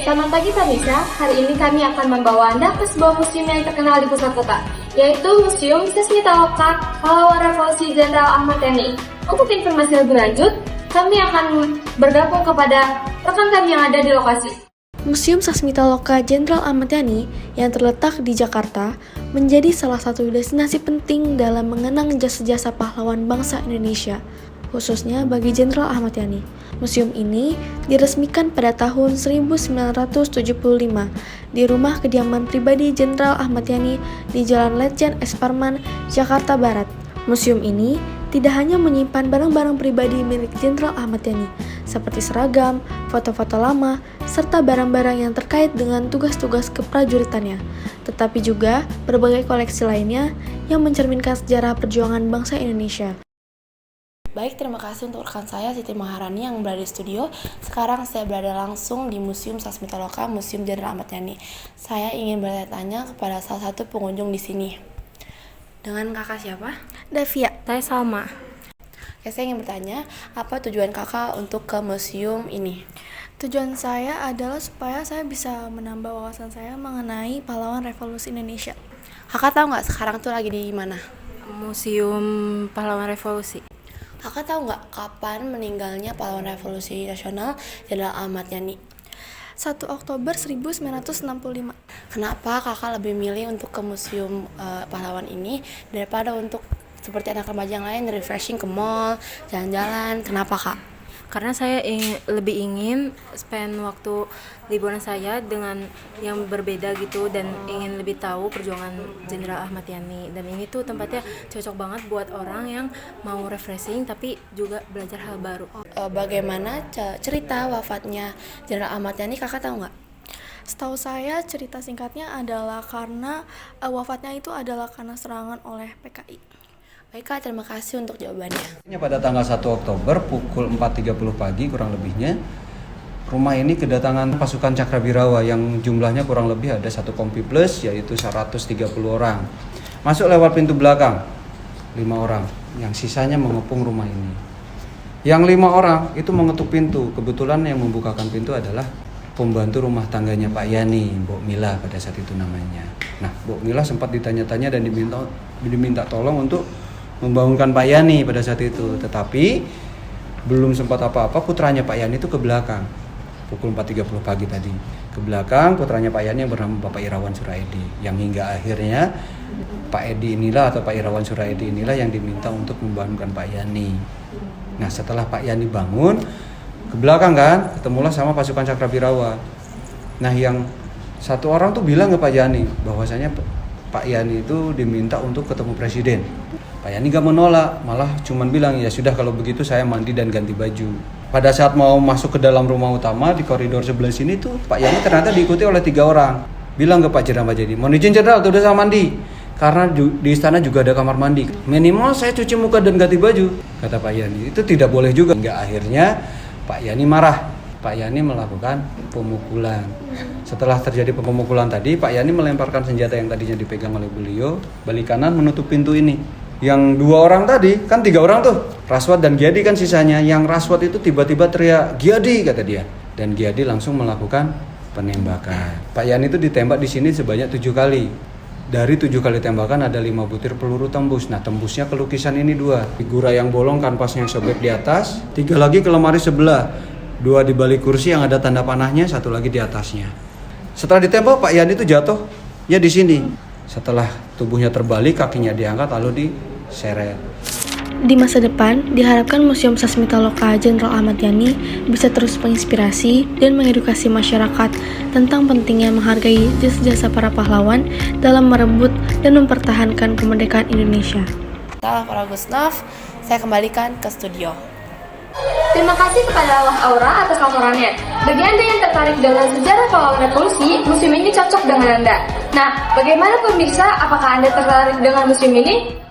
Selamat pagi Vanessa, hari ini kami akan membawa Anda ke sebuah museum yang terkenal di pusat kota, yaitu Museum Sasmitaloka Pahlawan Revolusi Jenderal Ahmad Yani. Untuk informasi lebih lanjut, kami akan bergabung kepada rekan kami yang ada di lokasi. Museum Sasmitaloka Jenderal Ahmad Yani yang terletak di Jakarta menjadi salah satu destinasi penting dalam mengenang jasa-jasa pahlawan bangsa Indonesia, khususnya bagi Jenderal Ahmad Yani. Museum ini diresmikan pada tahun 1975 di rumah kediaman pribadi Jenderal Ahmad Yani di Jalan Letjen S. Parman, Jakarta Barat. Museum ini tidak hanya menyimpan barang-barang pribadi milik Jenderal Ahmad Yani, seperti seragam, foto-foto lama, serta barang-barang yang terkait dengan tugas-tugas keprajuritannya, tetapi juga berbagai koleksi lainnya yang mencerminkan sejarah perjuangan bangsa Indonesia. Baik, terima kasih untuk rekan saya Siti Maharani yang berada di studio. Sekarang saya berada langsung di Museum Sasmitaloka, Museum Jenderal Ahmad Yani. Saya ingin bertanya kepada salah satu pengunjung di sini. Dengan kakak siapa? Davia, saya Salma. Oke, saya ingin bertanya, apa tujuan kakak untuk ke museum ini? Tujuan saya adalah supaya saya bisa menambah wawasan saya mengenai pahlawan revolusi Indonesia. Kakak tahu nggak sekarang tuh lagi di mana? Museum Pahlawan Revolusi. Kakak tahu nggak kapan meninggalnya pahlawan revolusi nasional Jenderal Ahmad Yani? 1 Oktober 1965. Kenapa kakak lebih milih untuk ke museum pahlawan ini daripada untuk seperti anak remaja yang lain refreshing ke mall, jalan-jalan? Kenapa kak? Karena saya lebih ingin spend waktu liburan saya dengan yang berbeda gitu, dan ingin lebih tahu perjuangan Jenderal Ahmad Yani. Dan ini tuh tempatnya cocok banget buat orang yang mau refreshing tapi juga belajar hal baru. Bagaimana cerita wafatnya Jenderal Ahmad Yani, kakak tahu nggak? Setahu saya cerita singkatnya adalah karena wafatnya itu adalah karena serangan oleh PKI. Baik kak, terima kasih untuk jawabannya. Pada tanggal 1 Oktober pukul 4.30 pagi kurang lebihnya, rumah ini kedatangan pasukan Cakrabirawa yang jumlahnya kurang lebih ada 1 kompi plus, yaitu 130 orang. Masuk lewat pintu belakang, 5 orang, yang sisanya mengepung rumah ini. Yang 5 orang itu mengetuk pintu, kebetulan yang membukakan pintu adalah pembantu rumah tangganya Pak Yani, Mbok Mila pada saat itu namanya. Nah, Mbok Mila sempat ditanya-tanya dan diminta tolong untuk membangunkan Pak Yani pada saat itu, tetapi belum sempat apa-apa, putranya Pak Yani itu ke belakang pukul 4.30 pagi tadi, ke belakang putranya Pak Yani yang bernama Bapak Irawan Suraidi, yang hingga akhirnya Pak Edi inilah atau Pak Irawan Suraidi inilah yang diminta untuk membangunkan Pak Yani. Nah, setelah Pak Yani bangun, ke belakang kan ketemulah sama pasukan Cakrabirawa. Nah, yang satu orang tuh bilang ke Pak Yani bahwasanya Pak Yani itu diminta untuk ketemu presiden. Pak Yani gak menolak, malah cuman bilang, ya sudah kalau begitu saya mandi dan ganti baju. Pada saat mau masuk ke dalam rumah utama di koridor sebelah sini tuh, Pak Yani ternyata diikuti oleh 3 orang. Bilang ke Pak Jenderal Ahmad Yani, mohon izin Jenderal, tuh udah saya mandi. Karena di istana juga ada kamar mandi. Minimal saya cuci muka dan ganti baju, kata Pak Yani. Itu tidak boleh juga. Hingga akhirnya Pak Yani marah. Pak Yani melakukan pemukulan. Setelah terjadi pemukulan tadi, Pak Yani melemparkan senjata yang tadinya dipegang oleh beliau, balik kanan menutup pintu ini. Yang 2 orang tadi, kan 3 orang tuh, Raswat dan Giadi kan sisanya. Yang Raswat itu tiba-tiba teriak, Giadi, kata dia. Dan Giadi langsung melakukan penembakan. Pak Yani itu ditembak di sini sebanyak 7 kali. Dari 7 kali tembakan ada 5 butir peluru tembus. Nah, tembusnya ke lukisan ini 2. Figura yang bolong, kanvas yang sobek di atas. 3 lagi ke lemari sebelah. 2 di balik kursi yang ada tanda panahnya, 1 lagi di atasnya. Setelah ditembak, Pak Yani itu jatuh ya di sini. Setelah tubuhnya terbalik, kakinya diangkat lalu diseret. Di masa depan, diharapkan Museum Sasmitaloka Jenderal Ahmad Yani bisa terus menginspirasi dan mengedukasi masyarakat tentang pentingnya menghargai jasa-jasa para pahlawan dalam merebut dan mempertahankan kemerdekaan Indonesia. Salah para Gusnaf, saya kembalikan ke studio. Terima kasih kepada Allah Aura atas laporannya. Bagi Anda yang tertarik dengan sejarah pahlawan revolusi, museum ini cocok dengan Anda. Nah, bagaimana pemirsa? Apakah Anda tertarik dengan museum ini?